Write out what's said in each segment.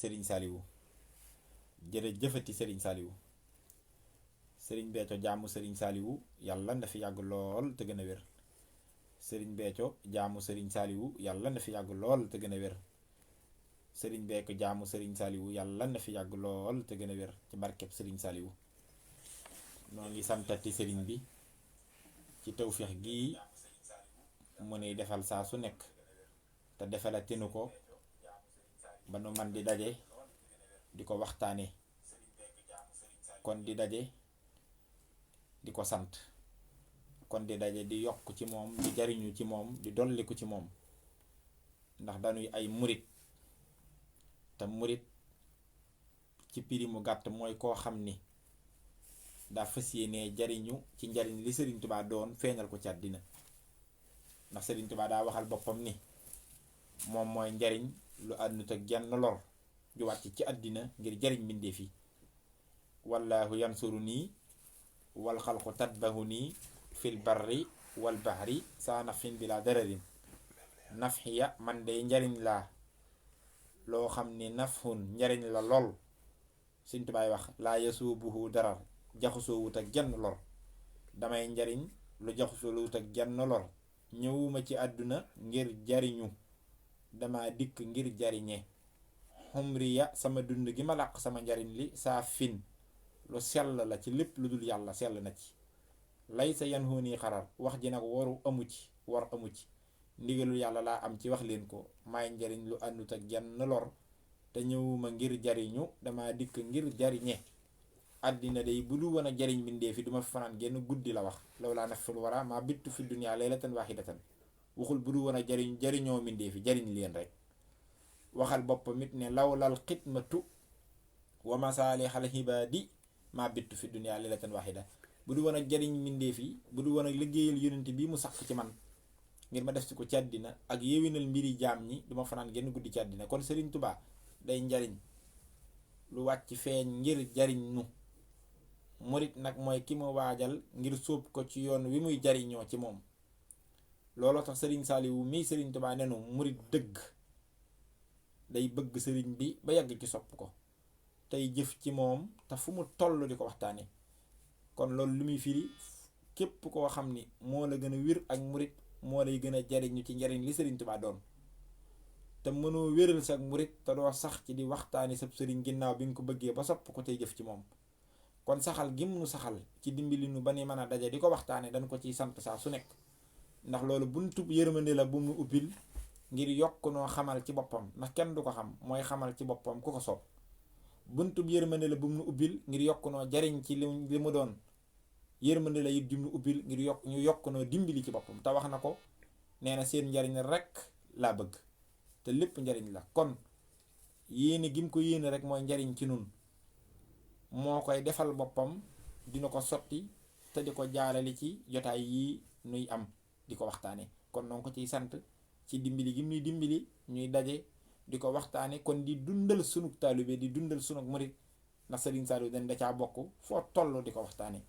Serigne Saliou jërëjëfati Serigne Saliou Serigne Béthio jaamu Serigne Saliou yàlla na fi yàgg lool te gën a wér. Serigne Béthio jaamu Serigne Saliou yàlla na fi yàgg lool te gën a wér. Serigne Béthio jaamu Serigne Saliou yàlla na fi yàgg lool te gën a wér ci barkeb Serigne Saliou. noo ngi santati Serigne bi ci tawféex gii mu nuy defal saa su nekk te defalatinu ko ba nu man di daje di ko waxtaane kon di daje di ko sant kon di daje di yokk ci moom di jariñu ci moom di dolliku ci moom ndax dañuy ay murit te murit ci piri mu gàtt mooy koo xam ni daa fas yéenee jariñu ci njariñ li Serigne Touba doon feeñal ko ci àddina ndax Serigne Touba daa waxal boppam ni moom mooy njariñ lu àndut ak genn lor ju wàcc ci àddina ngir jariñ mbindéef yi. wallaahu yansuru nii wal xalqu tatbahu nii fil barri wal bahri saa nafin bi laa dararin nafxiya man day njariñ laa loo xam ni nafhun njariñ la lool Serigne Touba wax laa yasuubuhu darar jaxusoo wut ak genn lor damay njariñ lu jaxusoo wut ak genn lor ñëwuma ci àdduna ngir jariñu dama dikk ngir jariñe xumriya sama dund gi ma làq sama njariñ li saa fin lu sell la ci lépp lu dul yàlla sell na ci lay sa yan hooni xarar wax ji nag war amu ci ndigalul yàlla laa am ci wax leen ko may njariñ lu àndut ak genn lor te ñëwuma ngir jariñu dama dikk ngir jariñe àddina day bu du woon a jariñ mbindee fi duma fi fanaan genn guddi la wax law laa nafsul wara maa bittu fi dunya laylatan wahidatan waxul bu du woon a jariñoo mbindee fi jariñ leen rek waxal boppam it ne lawlal xidmatu wa masaalihal hibaadi maa bittu fi dunya laylatan wahida bu du woon a jariñ mbindee fi bu du woon a liggéeyal yonent bi mu sàkk ci man ngir ma def ci ko ci àddina ak yéwénal mbiri jaam ñi duma fanaan genn guddi ci àddina kon Serigne Touba day njariñ lu wàcc feeñ ngir jariñ nu murit nag mooy ki mu waajal ngir sóob ko ci yoon wi muy jariñoo ci moom looloo tax Serigne Saliou mii Serigne Touba nenu murit dëgg day bëgg Serigne bi ba yàgg ci sopp ko tey jëf ci moom te fu mu toll di ko waxtaane kon loolu lu muy firi képp koo xam ni moo la gën a wir ak murit moo lay gën a jariñu ci njariñ li Serigne Touba doon te mënoo wéral sa murit te doo sax ci di waxtaane sab sëriñ ginnaaw bi nga ko bëggee ba sopp ko tey jëf ci moom kon saxal gim nu saxal ci dimbali nu ba ni mën a daje di ko waxtaane dañ ko ciy sant saa su nekk ndax loolu buntub yërmande la bu mu ubbil ngir yokk noo xamal ci boppam ndax kenn du ko xam mooy xamal ci boppam ku ko soob buntub yërmande la bu mu ubbil ngir yokk noo jariñ ci li mu doon yërmande la it di mu ubbil ngir yokk noo dimbali ci boppam te wax na ko nee na seen njariñ rek laa bëgg te lépp njariñ la kon yéene gim ko yéene rek mooy njariñ ci nun moo koy defal boppam dina ko sotti te di ko jaarale ci jotaay yi nuy am di ko waxtaane kon noonu ko ciy sant ci dimbali gi muy dimbali ñuy daje di ko waxtaane kon di dundal sunug taalibe di dundal sunug murit ndax Serigne Saliou dañ da caa bokk foo toll di ko waxtaane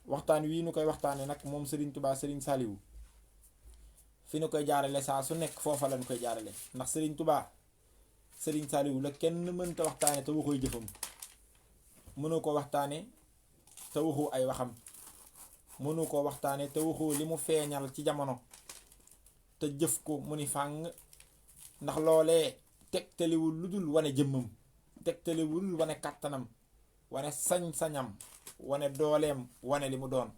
waxtaan wii nu koy waxtaane nag moom Serigne Touba Serigne Saliou fi nu koy jaarale saa su nekk foofa lañ koy jaarale ndax Serigne Touba Serigne Saliou la kenn mënta waxtaane te waxooy jëfam mënoo ko waxtaane te waxoo ay waxam mënoo ko waxtaane te waxoo li mu feeñal ci jamono te jëf ko mu ni fàng ndax loolee tegtalewul lu dul wane jëmmam tegtalewul lu dul wane kàttanam wane sañ-sañam wane dooleem wane li mu doon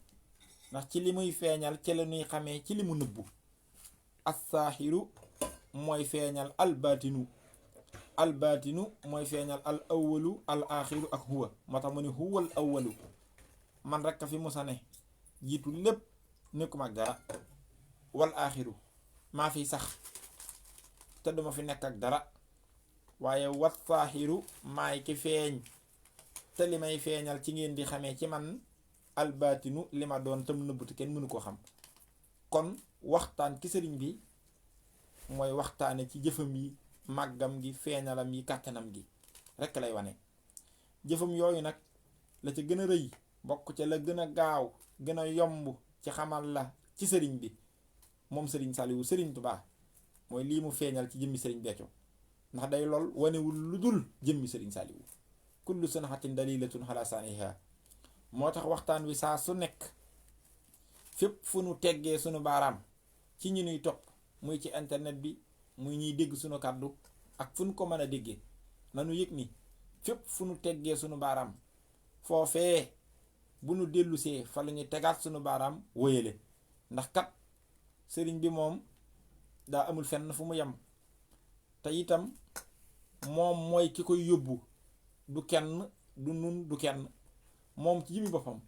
ndax ci li muy feeñal ci la ñuy xamee ci li mu nëbbu as-saahiru mooy feeñal albaatinu mooy feeñal al awwalu al aaxiru ak huwa moo tax mu ne huwal awwalu man rekk fi musa ne jiitu lépp nekkuma ak dara wal aaxiru maa fi sax te duma fi nekk ak dara waaye wat saaxiru maay ki feeñ te li may feeñal ci ngeen di xamee ci man albaatinu li ma doon tam nëbbutu kenn mënu koo xam kon waxtaan ki sëriñ bi mooy waxtaane ci jëfam yi màggam gi feeñalam yi kàttanam gi rekk lay wane jëfam yooyu nag la ca gën a rëy bokk ca la gën a gaaw gën a yomb ci xamal la ci sëriñ bi moom Serigne Saliou Serigne Touba mooy lii mu feeñal ci jëmmi Serigne Béthio ndax day lool wanewul lu dul jëmmi sëriñ Saaliwu kullu sunhatin dalilatun ala saniha moo tax waxtaan wi saa su nekk fépp fu nu teggee sunu baaraam ci ñi nuy topp muy ci internet bi muy ñuy dégg sunu kàddu ak fu nu ko mën a déggee nanu yëg ni fépp fu nu teggee sunu baaraam foofee bu nu dellusee fa la ñuy tegaat sunu baaraam wóyale ndax kat sëriñ bi moom daa amul fenn fu mu yem te itam moom mooy ki koy yóbbu du kenn du nun du kenn moom ci jëmi boppam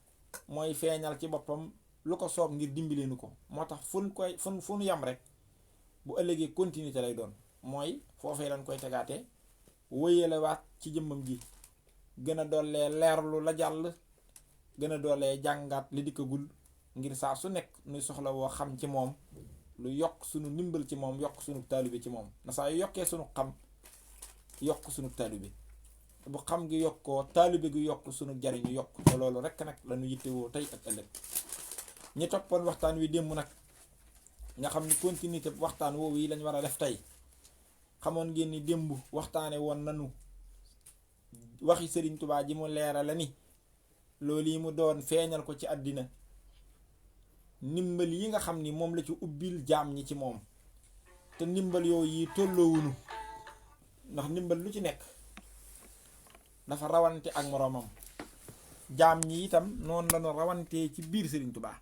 mooy feeñal ci boppam lu ko soob ngir dimbileenu ko moo tax fu nu yam rek bu ëllëgee continuité lay doon mooy foofee lañ koy tegaate wëyalewaat ci jëmmam ji gën a doolee leerlu la jàll gën a doolee jàngaat li dikkagul ngir saa su nekk nuy soxla woo xam ci moom lu yokk sunu ndimbal ci moom yokk sunu taalibe ci moom na saa yu yokkee sunu xam yokk sunu taalibe bu xam gi yokkoo taalibe gi yokk sunu jariñu yokk te loolu rekk nag la ñu yittewoo tey ak ëllëg ñi toppoon waxtaan wi démb nag nga xam ni continuité waxtaan woowu yi lañ war a def tey xamoon ngeen ni démb waxtaane woon nanu waxi Sëriñ Tubaa ji mu leera la ni loolu yi mu doon feeñal ko ci àddina ndimbal yi nga xam ni moom la ci ubbil jaam ñi ci moom te ndimbal yooyu yi tolloowunu ndax ndimbal lu ci nekk dafa rawante ak moroomam jaam ñi itam noonu lañu rawantee ci biir Sëriñ Tubaa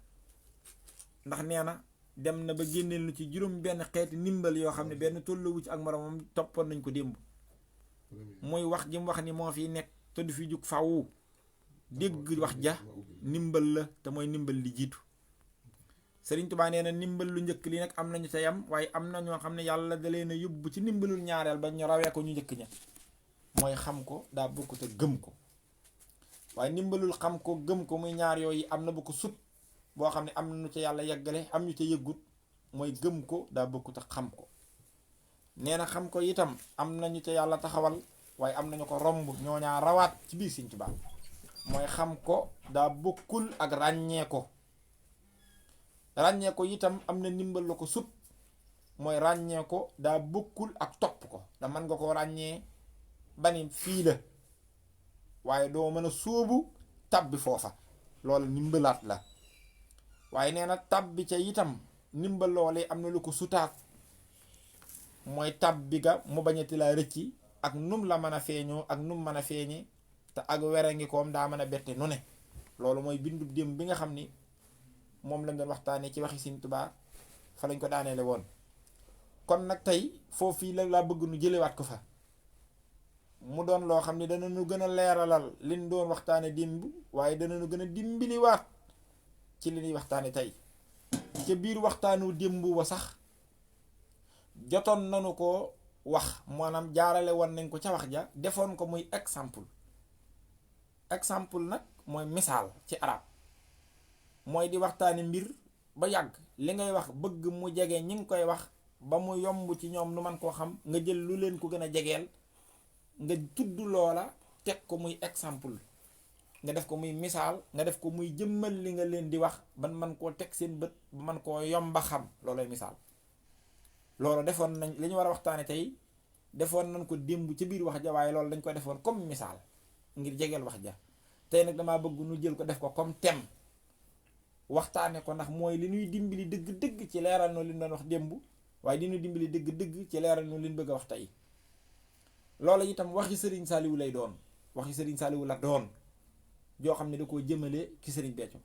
ndax nee na dem na ba génneel lu ci juróom benn xeeti ndimbal yoo xam ne benn tolloowu ci ak moroomam toppoon nañ ko démb muy wax ji mu wax ni moo fi nekk te du fi jug fawu dégg wax ja ndimbal la te mooy ndimbal li jiitu Sëriñ Tubaa nee na ndimbal lu njëkk li nag am nañu ca yam waaye am na ñoo xam ne yàlla da leen a yóbbu ci ndimbalul ñaareel ba ñu rawee ko ñu njëkk ña mooy xam ko daa bokk te gëm ko waaye ndimbalul xam ko gëm ko muy ñaar yooyu am na bu ko sut boo xam ne am na ñu ca yàlla yeggale am ñu ca yëggut mooy gëm ko daa bokk te xam ko nee na xam ko itam am na ñu ca yàlla taxawal waaye am nañu ko romb ñoo ñaar rawaat ci biir Sëriñ Tubaa mooy xam ko daa bokkul ak ràññee ko itam am na ndimbal la ko sut mooy ràññee ko daa bokkul ak topp ko da mën nga ko ràññee bani fii la waaye doo mën a sóobu tabbi foofa loolu ndimbalaat la waaye nee na tabbi ca itam ndimbal loolee am na lu ko sutaat mooy tabbi ga mu bañati laa rëcci ak num la mën a feeñoo ak num mën a feeñe te ak were ngi koom daa mën a bette nu ne loolu mooy bindub démb bi nga xam ni moom lañ doon waxtaanee ci waxi Sëriñ Tubaa fa lañ ko daaneele woon kon nag tey foofii la laa bëgg nu jëlewaat ko fa mu doon loo xam ne dana nu gën a leeralal liñ doon waxtaane démb waaye dana nu gën a dimbiliwaat ci li ñuy waxtaane tey ca biir waxtaanu démb wa sax jotoon nanu ko wax maanaam jaarale woon nañ ko ca wax ja defoon ko muy exemple nag mooy misaal ci arab mooy di waxtaane mbir ba yàgg li ngay wax bëgg mu jege ñi ngi koy wax ba mu yomb ci ñoom nu man koo xam nga jël lu leen ko gën a jegeel nga tudd loola teg ko muy exemple nga def ko muy misaal nga def ko muy jëmmal li nga leen di wax ban man koo teg seen bët ba man koo yomba xam loolay misaal loolu defoon nañ li ñu war a waxtaane tey defoon nañ ko démb ci biir wax ja waaye loolu dañ ko defoon comme misaal ngir jegeel wax ja tey nag damaa bëgg nu jël ko def ko comme thème waxtaane ko ndax mooy li ñuy dimbali dëgg-dëgg ci leeral noonu li ñu doon wax démb waaye di ñu dimbali dëgg-dëgg ci leeral noonu li ñu bëgg a wax tey loolu itam waxi Sëriñ Saaliwu lay doon waxi Sëriñ Saaliwu la doon joo xam ne da koo jëmale ci Sëriñ Béthio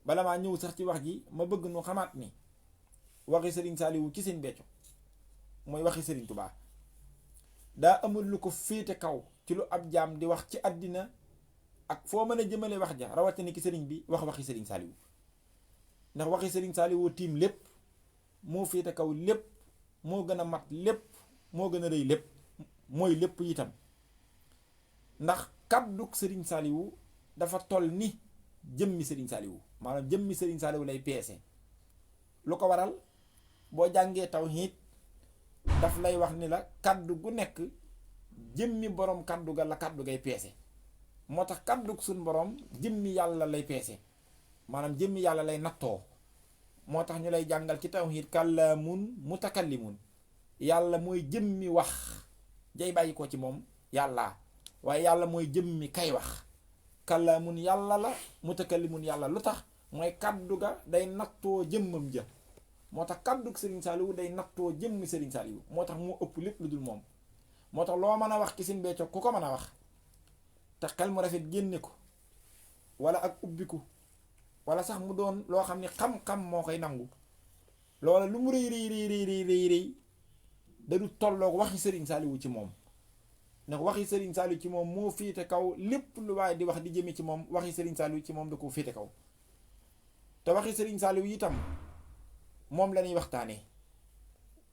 bala maa ñëw sax ci wax ji ma bëgg nu xamaat ni waxi Sëriñ Saaliwu ci Sëriñ Béthio mooy waxi Sëriñ Tubaa daa amul lu ko féete kaw ci lu ab jaam di wax ci àddina ak foo mën a jëmale wax ja rawatina ki sëriñ bi waxi Sëriñ Saaliwu ndax waxi Sëriñ Saaliwu tiim lépp moo féete kaw lépp moo gën a mat lépp moo gën a rëy lépp mooy lépp itam ndax kàddug Sëriñ Saaliwu dafa toll ni jëmmi Sëriñ Saaliwu maanaam jëmmi Sëriñ Saaliwu lay peese lu ko waral boo jàngee tawhiid daf lay wax ni la kàddu gu nekk jëmmi borom kàddu ga la kàddu gay peese moo tax kàddug suñ borom jëmmi yàlla lay peese maanaam jëmmi yàlla lay nattoo moo tax ñu lay jàngal ci tawhiid kàllaamun mutakallimun yàlla mooy jëmmi wax jay bàyyi ko ci moom yàlla waaye yàlla mooy jëmmi kay wax kalaamun yàlla la mutakallimun yàlla lu tax mooy kaddu ga day nattoo jëmmam ja moo tax kaddu Serigne Saliou day nattoo jëmmi Serigne Saliou moo tax moo ëpp lépp lu dul moom moo tax loo mën a wax ci Serigne Béthio ku ko mën a wax te xel mu rafet génne ko wala ak ubbiku wala sax mu doon loo xam ne xam-xam moo koy nangu loola lu mu rëy rëy da du tolloog waxi Serigne Saliou ci moom ndax waxi Serigne Saliou ci moom moo féete kaw lépp lu waaye di wax di jëme ci moom waxi Serigne Saliou ci moom da ko féete kaw te waxi Serigne Saliou itam moom la ñuy waxtaanee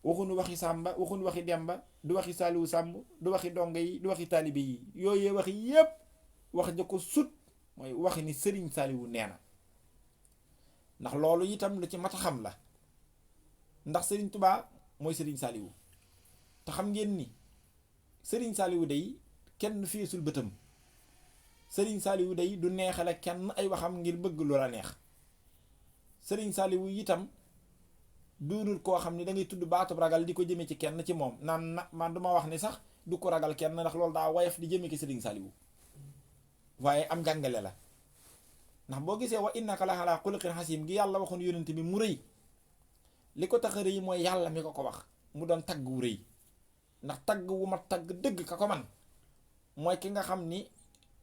waxuñu waxi Sàmba waxuñu waxi Demba du waxi Saliou Sàmb du waxi donga yi du waxi taalibe yi yooyee waxi yépp wax ja ko sut mooy waxi ni Serigne Saliou nee na ndax loolu itam lu ci mat a xam la ndax Serigne Touba mooy Serigne Saliou te xam ngeen ni Serigne Saliou day kenn feesul bëtam Serigne Saliou day du neexale kenn ay waxam ngir bëgg loola neex Serigne Saliou itam duunul koo xam ni da ngay tudd baatub ragal di ko jëme ci kenn ci moom naan na man duma wax ni sax du ko ragal kenn ndax loolu daa woyof di jëme ci Serigne Saliou waaye am jàngale la ndax boo gisee wa innaka la ala xuluqin xasim gi yàlla waxoon yonent bi mu rëy li ko tax a rëy mooy yàlla mi ko wax mu doon tagg wu rëy ndax tagg wu ma tagg dëgg ka ko man mooy ki nga xam ni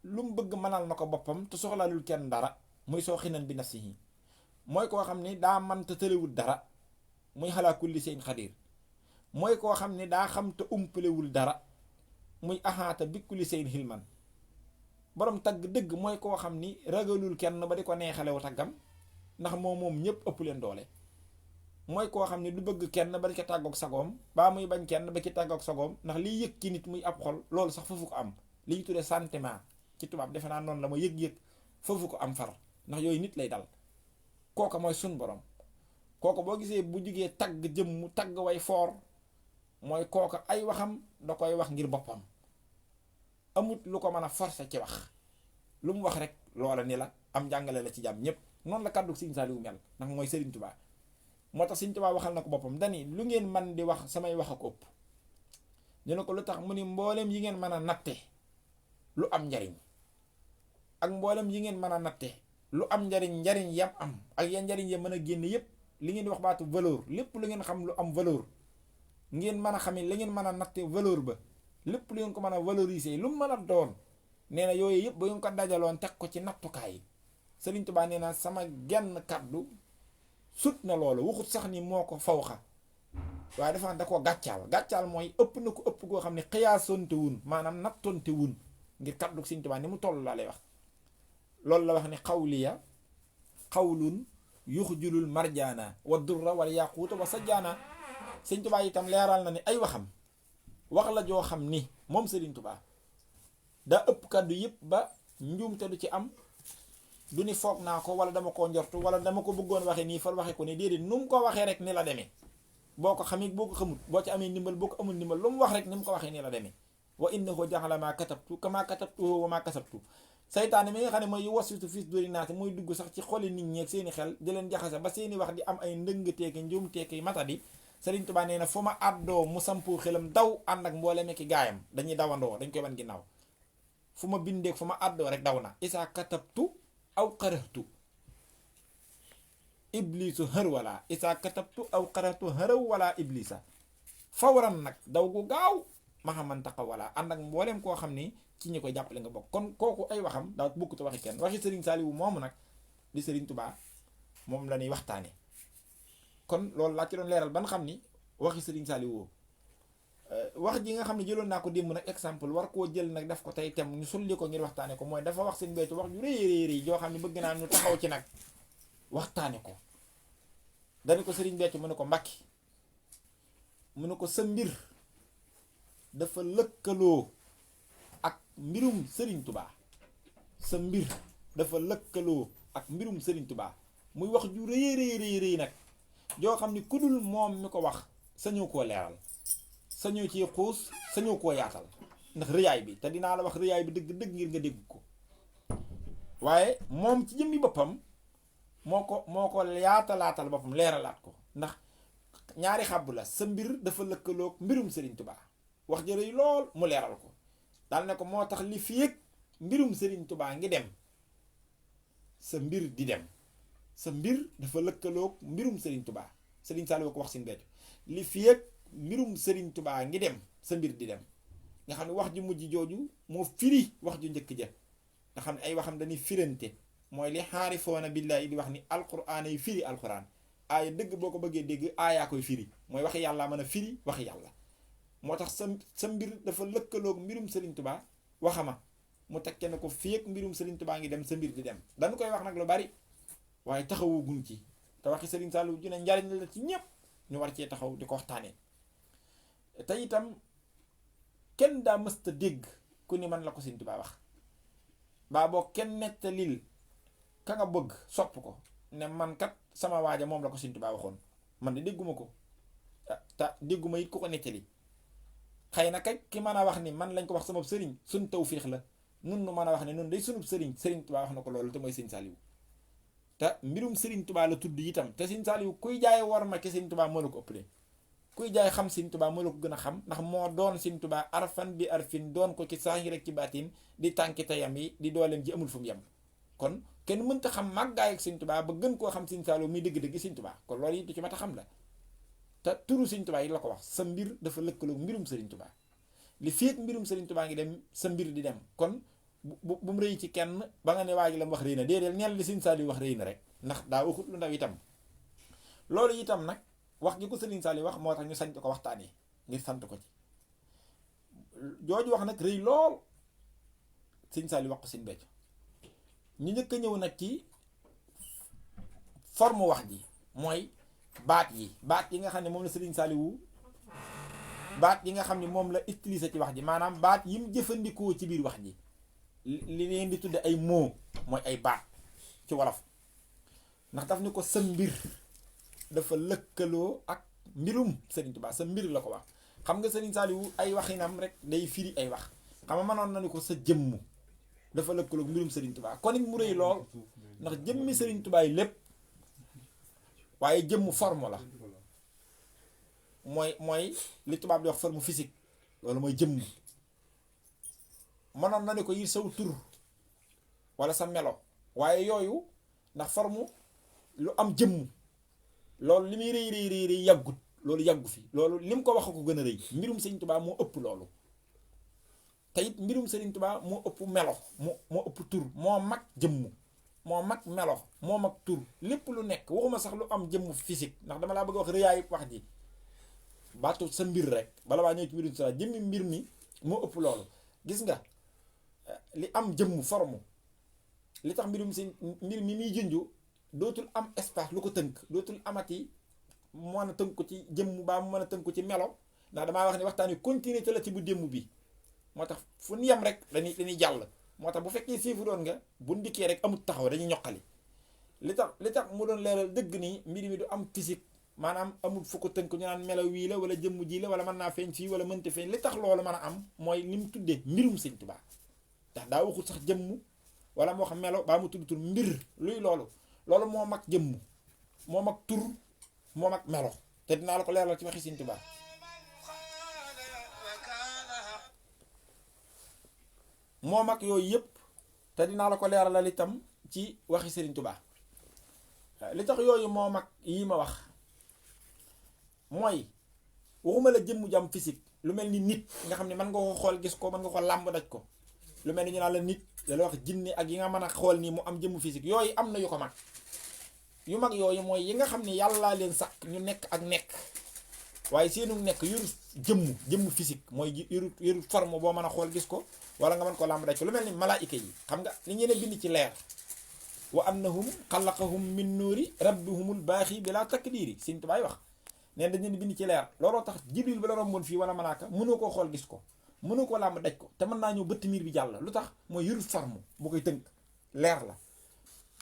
lu mu bëgg mënal na ko boppam te soxlaalul kenn dara muy soo xinan bi nafsihi mooy koo xam ni daa man te tëlewul dara muy xalaa kulli shay'in xadir mooy koo xam ni daa xam te umpalewul dara muy ahaata bi kulli shay'in xilman borom tagg dëgg mooy koo xam ni ragalul kenn ba di ko neexalewu taggam ndax moom ñëpp ëpp leen doole mooy koo xam ne du bëgg kenn ba di ko tàggoog sagoom baa muy bañ kenn ba ci tàggoog sagoom ndax liy yëg ci nit muy ab xol loolu sax foofu ko am li ñu tuddee sentiment ci tubaab defe naa noonu la ma yëg-yëg foofu ko am far ndax yooyu nit lay dal kooka mooy sun borom kooka boo gisee bu jugee tagg jëmm tagg way foor mooy kooka ay waxam da koy wax ngir boppam amut lu ko mën a forcer ci wax lu mu wax rek loola ni la am jàngale la ci jàmm ñépp noonu la kàddu Serigne Saliou mel ndax mooy Serigne Touba moo tax Serigne Touba waxal na ko boppam dani lu ngeen man di wax samay wax a ko ëpp ñu ne ko lu tax mu ni mboolem yi ngeen mën a natte lu am njariñ ak mboolem yi ngeen mën a natte lu am njariñ yam am ak ya njariñ ya mën a génn yépp li ngeen di wax baatu valeur lépp lu ngeen xam lu am valeur ngeen mën a xamee la ngeen mën a natte valeur ba lépp lu ngeen ko mën a valoriser lu mu mën a doon nee na yooyu yëpp ba ngeen ko dajaloon teg ko ci nattukaay Serigne Touba nee na sama genn kàddu sut na loolu waxut sax ni moo ko fawxa waaye dafa da ko gàccaal mooy ëpp na ko ëpp goo xam ne xiyaasonte wun maanaam nattonte wun ngir kàddu Serigne Touba ni mu toll laa lay wax loolu la wax ni xawliya xawlun yuxjulul marjaana wa durra wal yaquuta wa sajjaana Serigne Touba itam leeral na ni ay waxam wax la joo xam ni moom Serigne Touba daa ëpp kàddu yëpp ba njuumte du ci am du ni foog naa ko wala dama koo njortu wala dama ko bëggoon waxee nii far waxee ko ne déedéet nu mu ko waxee rek ni la demee boo ko xamee boo ko xamul boo ci amee ndimbal boo ko amul ndimbal lu mu wax rek ni mu ko waxee ni la demee wa innahu jaxala maa katabtu kama katabtu wa maa kasabtu saytaane mi nga xam ne mooy wasitu fis dori naate mooy dugg sax ci xoli nit ñi ak seeni xel di leen jaxase ba seeni wax di am ay ndëngateeki njuumteeki matadi Serigne Touba nee na fu ma àddoo mu sampu xelam daw ànd ak mboolem ki gaayam dañuy dawandoo dañ koy wan ginnaaw fu ma bindeek fu ma àddoo rek daw na isaa katabtu aw qarahtu iblisu hër wala isaa katabtu aw qarahtu hëraw wala iblisa fawran nag daw gu gaaw ma xamanta ko wala ànd ak mboolem koo xam ni ci ñi koy jàppale nga bokk kon kooku ay waxam daa bokkut waxi kenn waxi Serigne Saliou moomu nag di Serigne Touba moom la ñuy waxtaane kon loolu laa ci doon leeral ban xam ni waxi Serigne Saliou wax ji nga xam ne jëloon naa ko démb nag exemple war koo jël nag daf ko tey tem ñu sulli ko ngir waxtaane ko mooy dafa wax seen Béthio wax ju rëy joo xam ne bëgg naa ñu taxaw ci nag waxtaane ko dañu ko Serigne Béthio mu ne ko Mbàkke mu ne ko sa mbir dafa lëkkaloo ak mbirum Serigne Touba sa mbir dafa lëkkaloo ak mbirum Serigne Touba muy wax ju rëy nag joo xam ni ku dul moom mi ko wax sañoo koo leeral sañoo ci xuus sañoo koo yaatal ndax rëyaay bi te dinaa la wax rëyaay bi dëgg ngir nga dégg ko waaye moom ci jëmmi boppam moo ko yaatalaatal boppam leeralaat ko ndax ñaari xàbb la sa mbir dafa lëkkaloog mbirum Serigne Touba wax jërëy lool mu leeral ko daal ne ko moo tax li fi yëg mbirum Serigne Touba ngi dem sa mbir di dem sa mbir dafa lëkkaloog mbirum Serigne Touba Serigne Saliou ko wax Sëñ Béthio li fi yëg mbirum Serigne Touba ngi dem sa mbir di dem nga xam ne wax ju mujj jooju moo firi wax ju njëkk ja nga xam ne ay waxam dañuy firante mooy li xaarifoona billaahi di wax ni alquran ay firi alquran aaya dëgg boo ko bëggee dégg aayaa koy firi mooy waxi yàlla mën a firi waxi yàlla moo tax sa mbir dafa lëkkaloog mbirum Serigne Touba waxama mu tekke ne ko fii ak mbirum Serigne Touba ngi dem sa mbir di dem dañu koy wax nag lu bari waaye taxawaguñ ci te waxi Serigne Saliou ju ne njariñ la ci ñëpp ñu war cee taxaw di ko waxtaanee te itam kenn daa mësta dégg ku ni man la ko Serigne Touba wax baa boo kenn nettalil ka nga bëgg sopp ko ne man kat sama waaja moom la ko Serigne Touba waxoon man de dégguma ko te dégguma it ku ko nettali xëy na kay ki mën a wax ni man lañ ko wax sama sëriñ suñ tawfiix la nun nu mën a wax ne nun day sunub sëriñ Serigne Touba wax na ko loolu te mooy Serigne Saliou te mbirum Serigne Touba la tudd itam te Serigne Saliou kuy jaay war ma ci Serigne Touba moo la ko ëppale kuy jaay xam Serigne Touba moo la ko gën a xam ndax moo doon Serigne Touba arfan bi arfin doon ko ci saahir rek ci baatin di tànki tayam yi di dooleem ji amul fu mu yem kon kenn mënta xam màggaay ak Serigne Touba ba gën koo xam Serigne Saliou muy dëgg-dëgg Serigne Touba kon loolu it du ci mat a xam la te turu Serigne Touba yi la ko wax sa mbir dafa lëkkaloo mbirum Serigne Touba li féet mbirum Serigne Touba ngi dem sa mbir di dem kon bu mu rëy ci kenn ba nga ne waa ji la mu wax rëy na déedéet neel li Serigne Saliou wax rëy na rek ndax daa waxut lu ndaw itam loolu itam nag wax gi ko Serigne Saliou wax moo tax ñu sañ ko waxtaanee ngir sant ko ci jooju wax nag rëy lool Serigne Saliou wax ko Sëñ Béthio ñu njëkk a ñëw nag ci forme wax ji mooy baat yi nga xam ne moom la Serigne Saliou baat yi nga xam ne moom la utiliser ci wax ji maanaam baat yi mu jëfandikoo ci biir wax ji li leen di tudde ay mots mooy ay baat ci wolof ndax daf ni ko sa mbir dafa lëkkaloo ak mbirum Serigne Touba sa mbir la ko wax xam nga Serigne Saliou ay waxinam rek day firi ay wax xam nga mënoon na ni ko sa jëmm dafa lëkkaloo ak mbirum Serigne Touba kon it mu rëy lool ndax jëmmi Serigne Touba yi lépp waaye jëmm forme la mooy li tubaab di wax forme physique loolu mooy jëmm mënoon na ni ko yir saw tur wala sa melo waaye yooyu ndax forme lu am jëmm loolu li muy rëy yàggut loolu yàggu fi loolu lim ko wax ko gën a rëy mbirum Serigne Touba moo ëpp loolu te it mbirum Serigne Touba moo ëpp melo moo ëpp tur moo mag jëmm moo mag melo moo mag tur lépp lu nekk waxuma sax lu am jëmm physique ndax dama laa bëgg a wax rëyaay wax ji baatu sa mbir rek bala waa ñëw ci mbirum sa jëmmi mbir mi moo ëpp loolu gis nga li am jëmm forme li tax mbir mi muy junju dootul am espace lu ko tënk dootul amati mën a tënk ko ci jëmm baa mu mën a tënk ko ci melo ndax damaa wax ni waxtaan wi continuité la ci bu démb bi moo tax fu ñu yem rek dañuy jàll moo tax bu fekkee siifu doon nga bu ndikkee rek amut taxaw dañuy ñoqali li tax mu doon leeral dëgg nii mbir mi du am physique maanaam amul fu ko tënk ñu naan melo wii la wala jëmm ji la wala mën naa feeñ fii wala mënta feeñ li tax loolu mën a am mooy li mu tuddee mbirum Sëñ Tuubaa ndax daa waxut sax jëmm wala moo xam melo baa mu tudd tur mbir luy loolu moo mag jëmm moo mag tur moo mag melo te dinaa la ko leeral ci waxi Sëñ Tuubaa moo mag yooyu yëpp te dinaa la ko leeralal itam ci waxi Sëriñ Tuubaa li tax yooyu moo mag yi ma wax mooy waxuma la jëmm jam physique lu mel ni nit nga xam ne mën nga ko xool gis ko mën nga ko làmb daj ko lu mel ni ñu naan la nit dala wax jinne ak yi nga mën a xool nii mu am jëmm physique yooyu am na yu ko mag yu mag yooyu mooy yi nga xam ne yàllaa leen sàkk ñu nekk ak nekk waaye seenu nekk yuru jëmm physique mooy yuru forme boo mën a xool gis ko wala nga mën ko làmb daj ko lu mel ni malaayika yi xam nga li ngeen a bind ci leer wa annahum xalaqahum min nuuri rabbihumul baaxi bi laa takdiiri Sëñ Tuubaa wax neen dañ leen bind ci leer looloo tax jibril ba la romboon fii wala malaaka mënoo koo xool gis ko mënoo koo làmb daj ko te mën naa ñëw bëtt miir bi jàll lu tax mooy yuru forme bu koy tënk leer la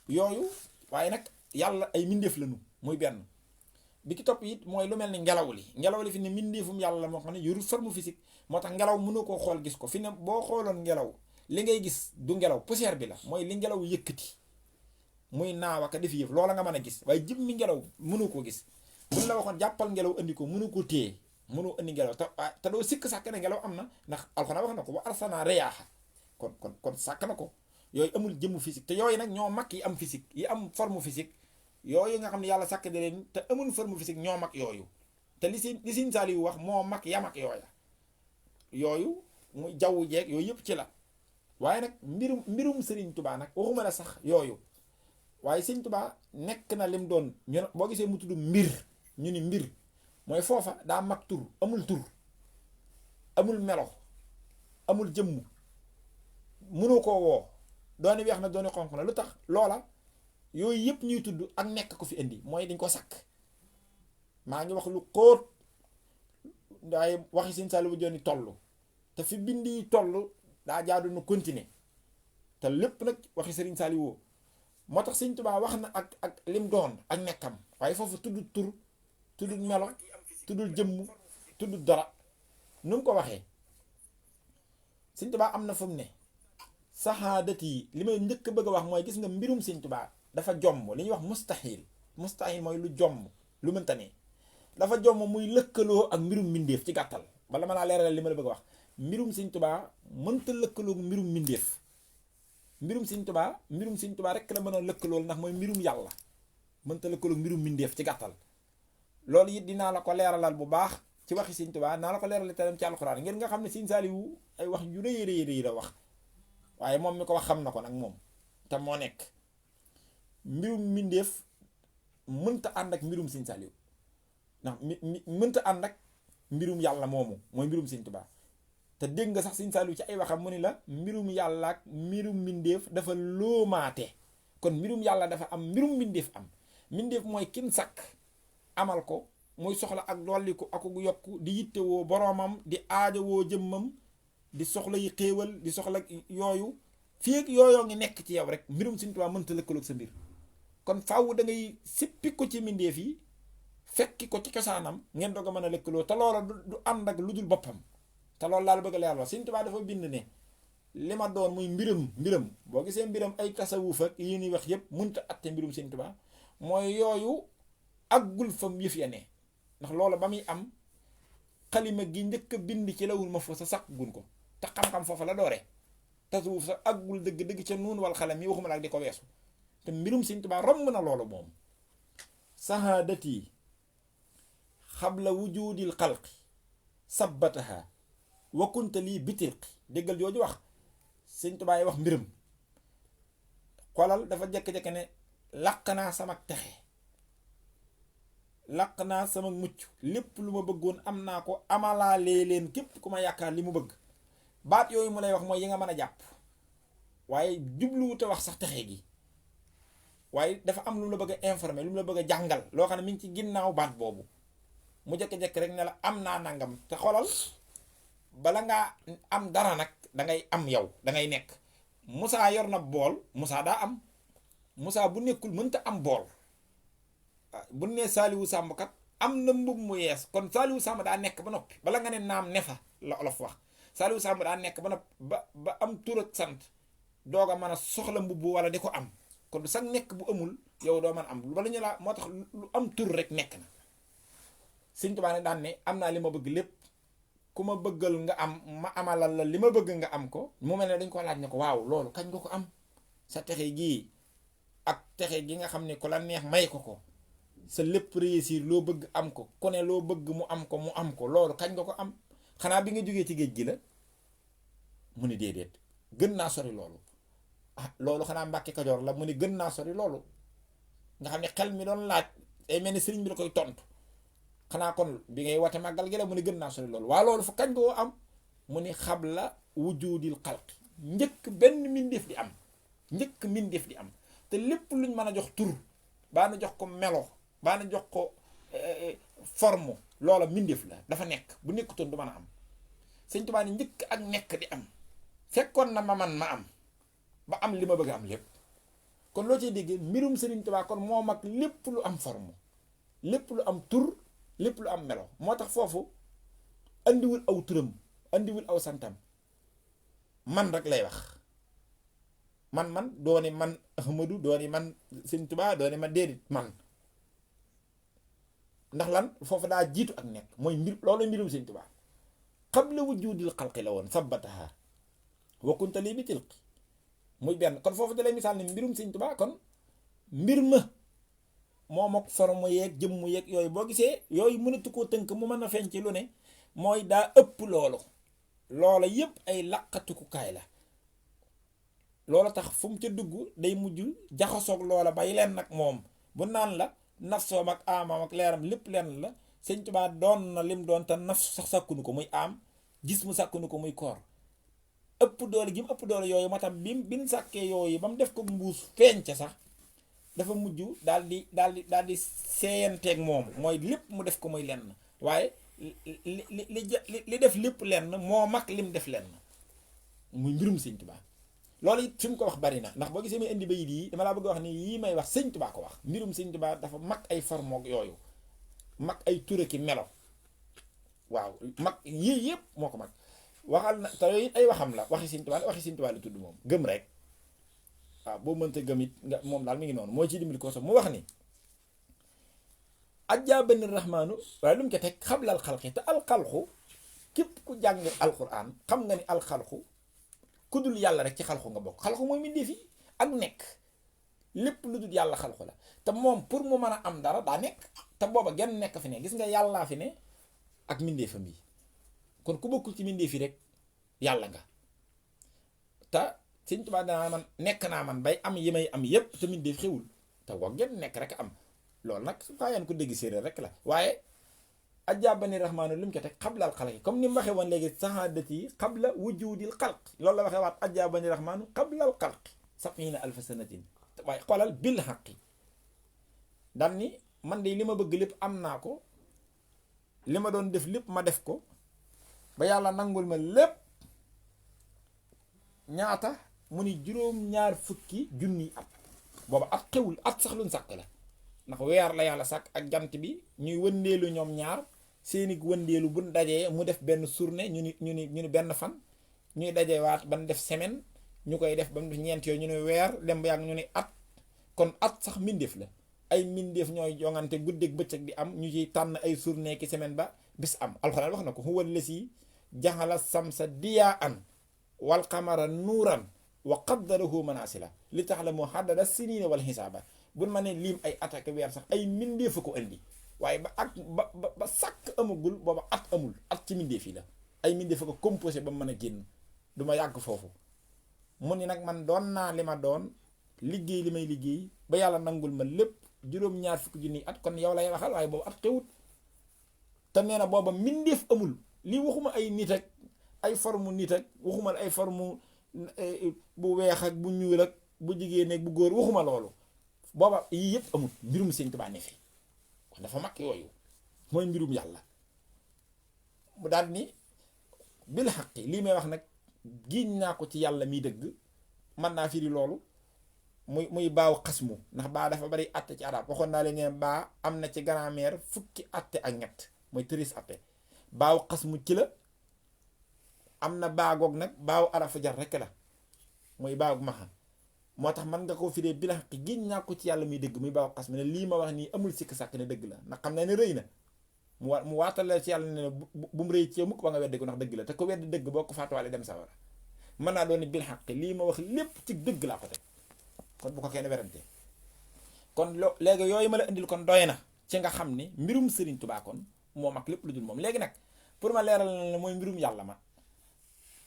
yooyu waaye nag yàlla ay mindeef lañu muy benn bi ki topp it mooy lu mel ni ngelaw li fi ne mindeefum yàlla la moo xam ne yuru forme physique moo tax ngelaw mënoo koo xool gis ko fi ne boo xooloon ngelaw li ngay gis du ngelaw poussière bi la mooy li ngelaw yëkkati muy naaw ak def yëf loola nga mën a gis waaye jëmmi ngelaw mënoo koo gis buñ la waxoon jàppal ngelaw andi ko mënu ko téye mënoo andi ngelaw te doo sikk sàkk ne ngelaw am na ndax alxuraan wax na ko wa arsalnaa riyaaha kon sàkk na ko. yooyu amul jëmm physique te yooyu nag ñoo mag yi am physique yi am forme physique yooyu nga xam ne yàlla sàkk de leen te amul forme physique ñoo mag yooyu te li Sëriñ Saaliw wax moo mag ya mag yooya yooyu mu jaww jeeg yooyu yëpp ci la. waaye nag mbirum Sëriñ Tubaa nag waxuma la sax yooyu waaye Sëriñ Tubaa nekk na lim doon ñu boo gisee mu tudd mbir ñu ni mbir mooy foofa daa mag tur amul melo amul jëmm mënoo koo woo dooni weex na dooni xonq na lu tax loola yooyu yëpp ñuy tudd ak nekk ko fi indi mooy dañ ko sakk maa ngi wax lu xóot waaye waxi Sëriñ Saaliw bu joni toll te fi bind yi toll daa jaadu nu continuer te lépp nag waxi Sëriñ Saaliw woo moo tax Sëriñ Tuubaa wax na ak lim doon ak nekkam waaye foofu tudd tur tudd melo tuddul jëmm tudd dara nu mu ko waxee Sëriñ Tuubaa am na fu mu ne saxaadat yi li may njëkk bëgg a wax mooy gis nga mbirum Sëriñ Tuubaa dafa jomm li ñuy wax mustahil mooy lu jomm lu mënta ne dafa jomm muy lëkkaloo ak mbirum mbindeef ci gàttal bala ma laa leeral li ma la bëgg a wax mbirum Sëriñ Tuubaa mënta lëkkaloo mbirum mbindeef mbirum Sëriñ Tuubaa rek la mën a lëkkalool ndax mooy mbirum yàlla mënta lëkkaloo mbirum mbindeef ci gàttal loolu it dinaa la ko leeralal bu baax ci waxi Sëriñ Tuubaa naa la ko leeral tam ci alxuraan ngeen nga xam ne Sëriñ Saaliw ay wax yu rëy la wax waaye moom mi ko wax xam na ko nag moom te moo nekk mbirum mbindeef mënta ànd ak mbirum Sëriñ Saaliw ndax mënta ànd ak mbirum yàlla moomu mooy mbirum Sëriñ Tuubaa te dégg nga sax Sëriñ Saaliw ci ay waxam mu ni la mbirum yàlla ak mbirum mbindeef dafa loomaate kon mbirum yàlla dafa am mbirum mbindeef am mbindeef mooy kin sàkk amal ko muy soxla ak dolliku ak yokku di yittewoo boroomam di aajowoo jëmmam di soxla yi xéewal di soxla yooyu fii ak yooyoo ngi nekk ci yow rek mbirum Sëriñ Tuubaa mënta lëkkaloog sa mbir kon faaw da ngay sippi ko ci mbindeef yi fekki ko ci cosaanam ngeen doog a mën a lëkkaloo te loola du ànd ak lu dul boppam te loolu laal bëgg a leer Sëriñ Tuubaa dafa bind ne li ma doon muy mbiram boo gisee mbiram ay tasawuf ak yi ñuy wax yëpp mënta atte mbirum Sëriñ Tuubaa mooy yooyu aggul fam yëf ya ne ndax loolu ba muy am xalima gi njëkk a bind ci lawul ma fa sa sàq gun ko te xam-xam foofa la dooree tasawuf sa aggul dëgg-dëgg ca nuun wal xalam yi waxuma la ak di ko weesu te mbirum Sëriñ Tuubaa romb na loolu moom sahaadati xabla wujudil xalqi sabbataha wa kunta lii bitilqi déggal jooju wax Sëriñ Tuubaa yi wax mbiram xoolal dafa jekk-jekk ne làq naa sama texe làq naa sama mucc lépp lu ma bëggoon am naa ko amalaalee leen képp ku ma yaakaar li mu bëgg baat yooyu mu lay wax mooy yi nga mën a jàpp waaye jubluwut a wax sax texe gi waaye dafa am lu mu la bëgg a informer lu mu la bëgg a jàngal loo xam ne mi ngi ci ginnaaw baat boobu mu jekk-jekk rek ne la am naa nangam te xoolal bala ngaa am dara nag dangay am yow dangay nekk Moussa yor na bool Moussa daa am Moussa bu nekkul mënta am bool bu nee Saaliwu Sàmb kat am na mbub mu yees kon Saaliwu Sàmb daa nekk ba noppi bala nga ne naam ne fa la olof wax Saaliwu Sàmb daa nekk ba noppi ba am tur ak sant doog a mën a soxla mbubb wala di ko am kon du sax nekk bu amul yow doo mën am bala ñu laa moo tax lu am tur rek nekk na Sëriñ Tuubaa ne daan ne am naa li ma bëgg lépp ku ma bëggal nga am ma amalal la li ma bëgg nga am ko mu mel ne dañ ko laaj ne ko waaw loolu kañ nga ko am sa texe gii ak texe gi nga xam ne ku la neex may ko sa lépp réussir loo bëgg am ko ku ne loo bëgg mu am ko loolu kañ nga ko am xanaa bi nga jógee ci géej gi la mu ni déedéet gën naa sori loolu loolu xanaa Mbàkke Kajoor la mu ni gën naa sori loolu nga xam ne xel mi doon laaj day mel ni sëriñ bi da koy tontu xanaa kon bi ngay wate màggal gi la mu ni gën naa sori loolu waa loolu fa kañ nga ko am mu ni xabla wujudil xalqi njëkk benn mbindeef di am njëkk mbindeef di am te lépp luñ mën a jox tur baa na jox ko melo baa na jox ko forme loola mbindeef la dafa nekk bu nekkutoon du mën a am Sëriñ Tuubaa ni njëkk ak nekk di am fekkoon na ma am ba am li ma bëgg a am lépp kon loo ciy déggee mbirum Sëriñ Tuubaa kon moo mag lépp lu am forme lépp lu am tur lépp lu am melo moo tax foofu andiwul aw turam andiwul aw santam man rek lay wax man dooni man Ahmadu dooni man Sëriñ Tuubaa dooni man déedéet man ndax lan foofu daa jiitu ak nekk mooy mbir loolu mbirum Sëñ Tuubaa qabla wujudil xalqi la woon sabbataha wa kunta lii bi tilqi muy benn kon foofu da lay misaal ne mbirum Sëñ Tuubaa kon mbir ma moom ak forme yeeg jëmm yeeg yooyu boo gisee yooyu mënatu koo tënk mu mën a feeñ ci lu ne mooy daa ëpp loolu loola yépp ay laqatukukaay la loola tax fu mu ca dugg day mujj jaxasoog loola bay leen nag moom bu naan la nafsoom ak amam ak leeram lépp lenn la Sëñ Tuubaa doon na lim doon te naf sax sàkkunu ko muy am gis mu sàkkunu ko muy koor ëpp doole gi mu ëpp doole yooyu moo tax bin sàkkee yooyu ba mu def ko mbuus feeñ ca sax dafa mujj daal di seeyanteeg moom mooy lépp mu def ko muy lenn waaye li def lépp lenn moo mag lim def lenn muy mbirum Sëñ Tuubaa loolu it fi mu ko wax bari na ndax boo gisee may indi bayit yi dama laa bëgg a wax ni yii may wax Sëñ Tuubaa ko wax mbirum Sëñ Tuubaa dafa mag ay formoog yooyu mag ay turaki melo waaw mag yii yëpp moo ko mag waxal na te yooyu it ay waxam la waxi Sëñ Tuubaa la tudd moom gëm rek waaw boo mënta gëm it nga moom daal mi ngi noonu moo ci dimbali ko so mu wax ni ajjaabani rahmaanu waaye lu mu ko teg xablal xalqi te alxalqu képp ku jàng alquran xam nga ni alxalqu ku dul yàlla rek ci xalqu nga bokk xalqu mooy mbindeef yi ak nekk lépp lu dul yàlla xalqu la te moom pour mu mën a am dara daa nekk te booba genn nekk fi ne gis nga yàllaa fi ne ak mbindeefam yi kon ku bokkul ci mbindeef yi rek yàlla nga te Sëñ Tuubaa danaa man nekk naa man bay am yi may am yépp te mbindeef xewul te woo genn nekk rek am loolu nag su xaayaan ko dégg séeréer rek la waaye ajjaabani rahmaanu li mu ko teg xablal xalqi comme ni mu waxee woon léegi sahaadati xabla wujudil xalq loolu la waxee waat ajjaabani rahmaanu xablal xalqi sab'iina alfa sanatin waaye xoolal bil xaqi daan ni man de li ma bëgg lépp am naa ko li ma doon def lépp ma def ko ba yàlla nangul ma lépp ñaata mu ni juróom-ñaar fukki junni at booba at xewul at sax luñ sàkk la ndax weer la yàlla sàkk ak jant bi ñuy wëndeelu ñoom ñaar seeni wëndeelu bu dajee mu def benn journée ñu ni benn fan ñuy dajee waat ban def semaine ñu koy def ba mu def ñeent yooyu ñu ne weer dem ba yàgg ñu ni at kon at sax mbindeef la ay mbindeef ñooy jongante guddeeg bëccëg di am ñu ciy tànn ay journée ki semaine ba bis am alxuraan wax na ko huwa allasi jaxala samsa diyaan wal qamara nuuran wa qaddarahu manasila li ta'lamu haddada sinina wal xisaaba buñ ma ne liim ay attaque weer sax ay mbindeef a ko indi waaye ba ak ba sàkk amagul booba at amul at ci mbindeef yi la ay mbindeef a ko composé ba mu mën a génn du ma yàgg foofu mu ni nag man doon naa li ma doon liggéey li may liggéey ba yàlla nangul ma lépp juróom-ñaar fukki junni at kon yow lay waxal waaye boobu at xewut te nee na booba mbindeef amul lii waxuma ay nit ak ay forme nit ak waxuma ay forme bu weex ak bu ñuul ak bu jigéen ak bu góor waxuma loolu booba yii yëpp amul mbirum Sëñ Tuubaa ne fi kon dafa mag yooyu mooy mbirum yàlla mu daal ni bil xaqi lii may wax nag giiñ naa ko ci yàlla miy dëgg mën naa firi loolu muy baaw xasmu ndax baa dafa bari atte ci arab waxoon naa leen ne baa am na ci grammaire fukki atte ak ñett mooy 13 atte baaw xasmu ci la am na baagoog nag baaw arafu jar rekk la muy baaw maxa moo tax man nga ko firee bil xaqi giiñ naa ko ci yàlla muy dëgg muy baaw xasmu ne lii ma wax nii amul sikk sàkk ne dëgg la ndax xam na ne rëy na mu waatal la ci yàlla ne bu mu rëy ci yow mukk ba nga weddi ko ndax dëgg la te ko weddi dëgg boo ko faatuwaale dem sawara mën naa doon ni bil xaqi lii ma wax lépp ci dëgg laa ko teg kon bu ko kenn werante kon léegi yooyu ma la indil kon doy na ci nga xam ne mbirum Serigne Touba kon moo mag lépp lu dul moom léegi nag pour ma leeral na ne mooy mbirum yàlla ma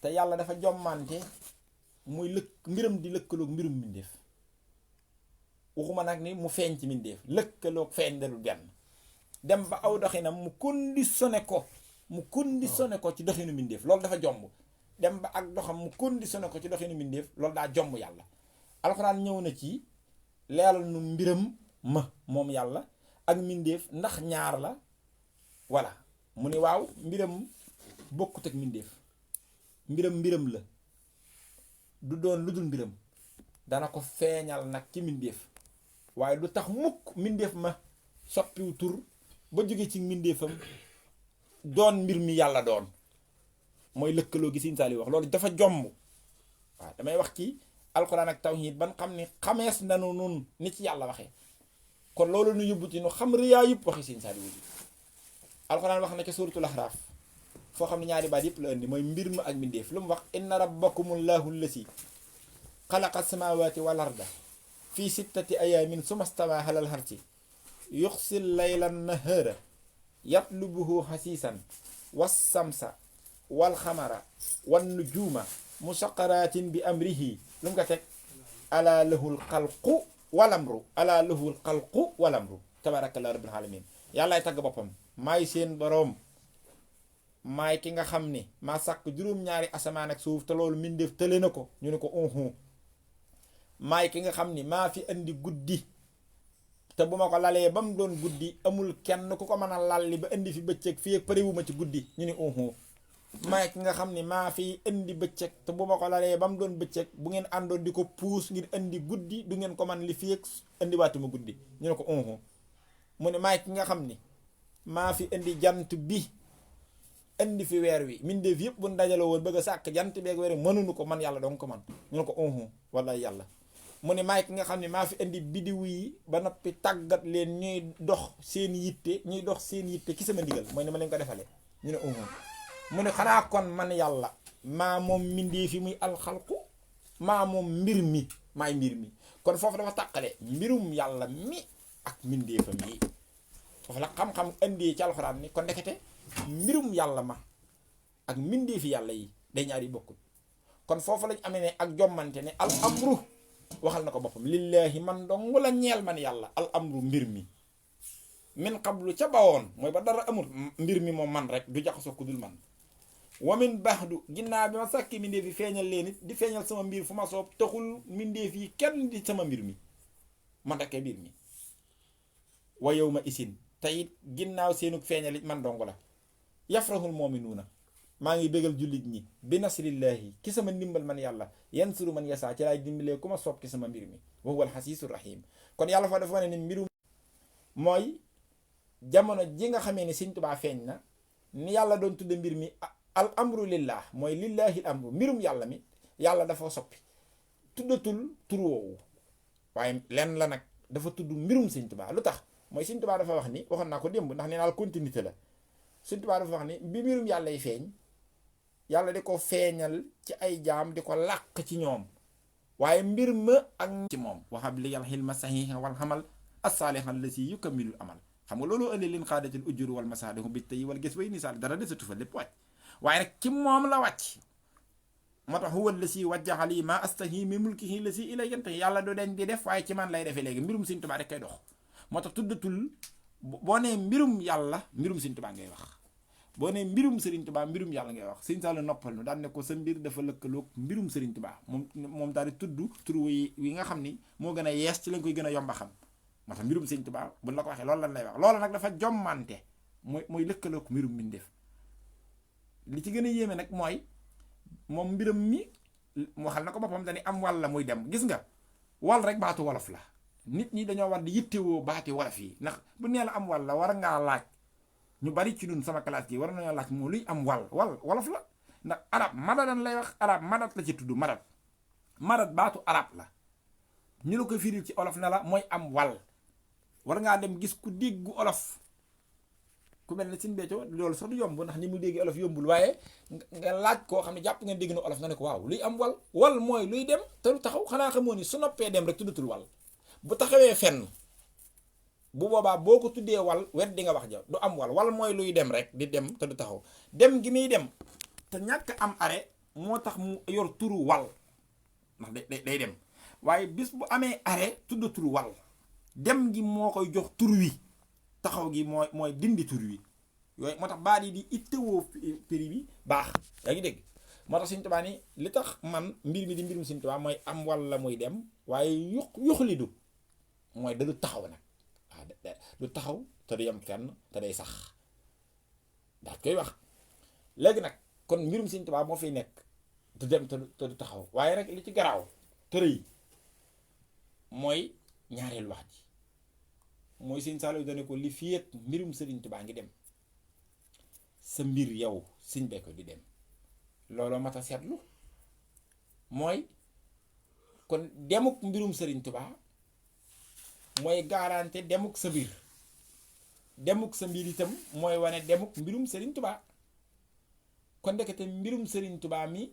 te yàlla dafa jommante muy mbiram di lëkkaloog mbirum mbindeef waxuma nag ni mu feeñ ci mbindeef lëkkaloog feeñ dalul benn dem ba aw doxinam mu conditionné ko ci doxinu mbindeef loolu dafa jomb dem ba ak doxam mu conditionné ko ci doxinu mbindeef loolu daa jomb yàlla alxuraan ñëw na ci leeral nu mbiram moom yàlla ak mbindeef ndax ñaar la voilà mu ni waaw mbiram bokkut ak mbindeef mbiram la du doon lu dul mbiram dana ko feeñal nag ci mbindeef waaye du tax mukk mbindeef ma soppiwu tur ba jóge ci mbindeefam doon mbir mi yàlla doon mooy lëkkaloo gi Sëñ Saaliw wax loolu dafa jomb waaw damay wax ci alxuraan ak tawhiid ban xam ni xamees nanu nun ni ci yàlla waxee kon loolu nu yóbbu ci nu xam riyaa yëpp waxi sëñ Saaliwu ji alxuraan wax na ca suuratul Ahraaf foo xam ne ñaari baat yëpp la indi mooy mbir ma ak mbindeef lu mu wax inna rabbakumullahu allasi xalaqa samawati wal arda fi sittati ayamin summa stawa alal arsi yuxsil layla nahara yatlubuhu xasiisan wassamsa wal xamara wan nujuuma musaqaratin bi amrihi lu mu ko teg ala lahul xalqu walamru ala lahul xalqu walamru tabarakallah rabbil alamin yàllaay tagg boppam maay seen boroom maay ki nga xam ni maa sàkk juróom-ñaari asamaan ak suuf te loolu mbindeef tële na ko ñu ne ko unhu maay ki nga xam ni maa fi indi guddi te bu ma ko lalee ba mu doon guddi amul kenn ku ko mën a lalli ba indi fi bëccëg fii ak parewuma ci guddi ñu ne unhu maay ki nga xam ni maa fi indi bëccëg te bu ma ko lalee ba mu doon bëccëg bu ngeen àndoon di ko puus ngir indi guddi du ngeen ko man li fii ak indi waatuma guddi ñu ne ko unhu mu ne maay ki nga xam ni maa fi indi jant bi indi fi weer wi mbindeef yëpp bu dajaloo woon bëgg a sàkk jant beeg weer wi mënuñu ko man yàlla dong ko man ñu ne ko unhu wallaay yàlla mu ne maay ki nga xam ne maa fi indi bidiw yi ba noppi tàggat leen ñuy dox seen yitte ci sama ndigal mooy ni ma leen ko defalee ñu ne mu ne xanaa kon man yàlla maa moom mbindeef yi muy alxalqu maa moom mbir mi maay mbir mi kon foofu dafa tàqale mbirum yàlla mi ak mbindeefam yi foofu la xam-xam indee ci alxuraan ni kon ndekete mbirum yàlla ma ak mbindeefi yàlla yi day ñaari bokkul kon foofu lañ amee ne ak jommante ne al amru waxal na ko boppam lillahi man dong la ñeel man yàlla al amru mbir mi min qablu ca bawoon mooy ba dara amul mbir mi moom man rek du jaxasoo ku dul man wa min baxdu ginnaaw bi ma sàkki mbindeef yi feeñal leen it di feeñal sama mbir fu ma soob taxul mbindeef yi kenn di sama mbir mi man rekkee mbir mi wa yow ma isin te it ginnaaw seenug feeñal it man dong la yafrahul mu'minuuna maa ngi bégal jullit ñi bi nasrillahi ki sama ndimbal man yàlla yansuru man yasaa ci laay dimbalee ku ma soob ci sama mbir mi wa huwa alxasiisu rahim kon yàlla fa dafa wane ne mbirum mooy jamono ji nga xamee ne Sëñ Tuubaa feeñ na ni yàlla doon tudde mbir mi al amru lillah mooy lillahi al amru mbirum yàlla mi yàlla dafa soppi tuddatul tur woowu waaye lenn la nag dafa tudd mbirum Sëñ Tuubaa lu tax mooy Sëñ Tuubaa dafa wax ni waxoon naa ko démb ndax nee naa continuité la Sëñ Tuubaa dafa wax ni bi mbirum yàlla yi feeñ yàlla di ko feeñal ci ay jaam di ko làq ci ñoom waaye mbir ma ak ci moom waxab li yàlla xilma saxiixa wal xamal as-saaliha allati yukammilul amal xam nga loolu indi leen xaadatil ujur wal masaalihu bi tey wala gis bay nisaal dara desatu fa lépp wàcc waaye nag ci moom la wàcc moo tax huwa allasi wajjaha li ma astahi min mulkihi allasi ilay yantahi yàlla doo dañ di def waaye ci man lay defee léegi mbirum Sëñ Tuubaa rek kay dox moo tax tuddatul boo nee mbirum yàlla mbirum Sëñ Tuubaa ngay wax boo nee mbirum Sëriñ Tuubaa mbirum yàlla ngay wax Sëñ Saaliw noppal nu daan ne ko sa mbir dafa lëkkaloog mbirum Sëriñ Tuubaa moom daal di tudd tur wi nga xam ni moo gën a yees ci lañ koy gën a yomba xam moo tax mbirum Sëñ Tuubaa buñ la ko waxee loolu lan lay wax loolu nag dafa jommante mooy lëkkaloog mbirum mbindeef li ci gën a yéeme nag mooy moom mbiram mi waxal na ko boppam dañuy am wàll la muy dem gis nga wàll rek baatu wolof la nit ñi dañoo war di yittewoo baati wolof yi ndax bu nee la am wàll la war ngaa laaj ñu bari ci ñun sama classe gi war nañoo laaj moo luy am wàll wolof la ndax arab madadan lay wax arab madat la ci tudd madat baatu arab la ñu la ko firil ci olof ne la mooy am wàll war ngaa dem gis ku déggu olof ku mel ne Sëñ Béthio loolu sax du yomb ndax ni mu dégg olof yombul waaye nga laaj koo xam ne jàpp nga dégg na olof nga ne ko waaw luy am wal mooy luy dem te lu taxaw xanaa xamoo ni su noppee dem rek tuddatul wal bu taxawee fenn bu boobaa boo ko tuddee wet di nga wax ja du am wal mooy luy dem rek di dem te du taxaw dem gi muy dem te ñàkk am arrêt moo tax mu yor turu wal ndax day dem waaye bis bu amee arrêt tuddatul wal dem gi moo koy jox tur wi taxaw gi mooy dindi tur wi yooyu moo tax baat yi di ittewoo prix bi baax yaa ngi dégg moo tax Sëñ Tuubaa ni li tax man mbir mi di mbirum Sëñ Tuubaa mooy am walla muy dem waaye yuxlidu mooy da du taxaw nag waaw du taxaw te du yem fenn te day sax daal koy wax léegi nag kon mbirum Sëñ Tuubaa moo fiy nekk du dem te du taxaw waaye rek li ci garaaw tërë yi mooy ñaareelu wax ji mooy Sëñ Saaliw dane ko li fi yëg mbirum Sëriñ Tuubaa ngi dem sa mbir yow Sëñ Béthio di dem looloo mat a seetlu mooy kon demuk mbirum Sëriñ Tuubaa mooy garanté demuk sa mbir. demuk sa mbir itam mooy wane demuk mbirum Serigne Touba. kon ndekete mbirum Serigne Touba mi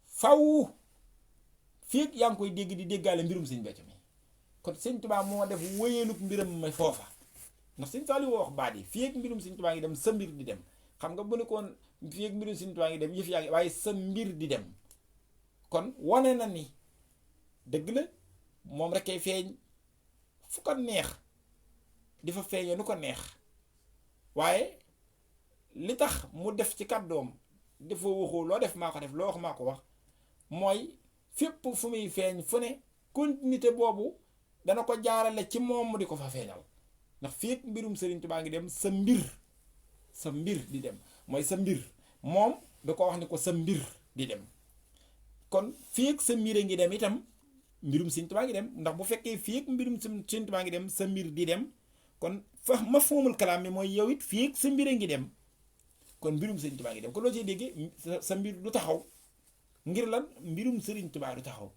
faw fii yaa ngi koy dégg di déggaale mbirum Serigne Béthio mi kon Serigne Touba moo def wéyaluk mbiram ma foofa ndax Serigne Saliou wax baat yi fii ak mbirum Serigne Touba ngi dem sa mbir di dem xam nga bu nekkoon fii ak mbirum Serigne Touba ngi dem yëf yaa ngi waaye sa mbir di dem kon wane na ni dëgg la moom rek kay feeñ fu ko neex di fa feeñee nu ko neex waaye li tax mu def ci kàddoom dafa waxoo loo def maa ko def loo wax maa ko wax mooy fépp fu muy feeñ fu ne continuité boobu dana ko jaarale ci moom mu di ko fa feeñal ndax fii mbirum Serigne Touba ngi dem sa mbir di dem mooy sa mbir moom da ko wax ni ko sa mbir di dem kon fii ak sa mbir a ngi dem itam mbirum Serigne Touba ngi dem ndax bu fekkee fii ak mbirum Serigne Touba ngi dem sa mbir di dem kon fa mafhumul kalaam mi mooy yow it fii ak sa mbir a ngi dem kon mbirum Serigne Touba ngi dem kon loo ciy déggee sa mbir du taxaw ngir lan mbirum Serigne Touba du taxaw